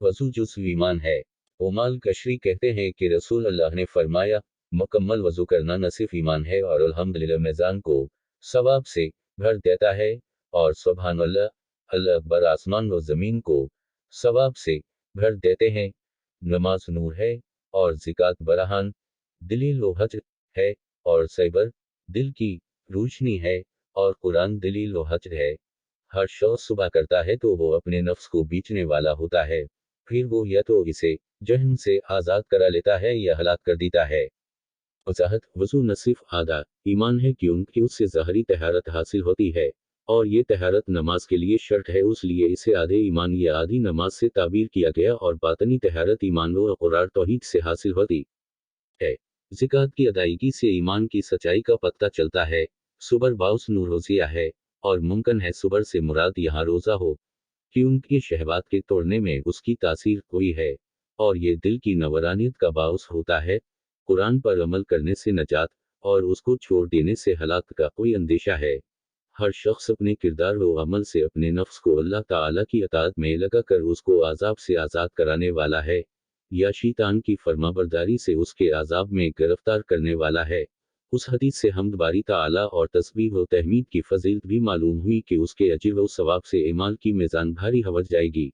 वज़ू जुज़्व ईमान है। उमाल कशरी कहते हैं कि रसूल अल्लाह ने फरमाया, मुकम्मल वज़ू करना न सिर्फ ईमान है और अल्हम्दुलिल्लाह मीज़ान को सवाब से भर देता है, और सुभान अल्लाह, अल्लाह अकबर आसमान व ज़मीन को सवाब से भर देते हैं। नमाज नूर है और ज़िकात बरहान, दलील व हज है, और सैबर दिल की रोशनी है, और कुरान दलील व हज है। हर शख्स सुबह करता है तो वो अपने नफ्स को बेचने वाला होता है, फिर वो या तो इसे जहन्नम से आज़ाद करा लेता है या हलाक कर देता है। वजाहत: वज़ू न सिर्फ आधा ईमान है क्योंकि उससे ज़ाहरी तहारत हासिल होती है, और ये तहारत नमाज के लिए शर्त है, इसलिए इसे आधे ईमान या आधी नमाज से ताबीर किया गया, और बातनी तहारत ईमान व इक़रार तौहीद से हासिल होती है। ज़िकात की अदायगी से ईमान की सच्चाई का पता चलता है। सुबर बाउस नूर रोज़िया है, और मुमकिन है सुबर से मुराद यहाँ रोज़ा हो, क्योंकि शहवात के तोड़ने में उसकी तासीर कोई है, और ये दिल की नवरानियत का बाउस होता है। कुरान पर अमल करने से नजात, और उसको छोड़ देने से हलाक का कोई अंदेशा है। हर शख्स अपने किरदार व अमल से अपने नफ्स को अल्लाह ताला की अताअत में लगाकर उसको आज़ाब से आज़ाद कराने वाला है, या शैतान की फरमाबरदारी से उसके आज़ाब में गिरफ्तार करने वाला है। उस हदीस से हम्द बारी ताला और तस्बीह व तहमीद की फजीलत भी मालूम हुई कि उसके अजर व सवाब से ईमान की मीज़ान भारी हो जाएगी।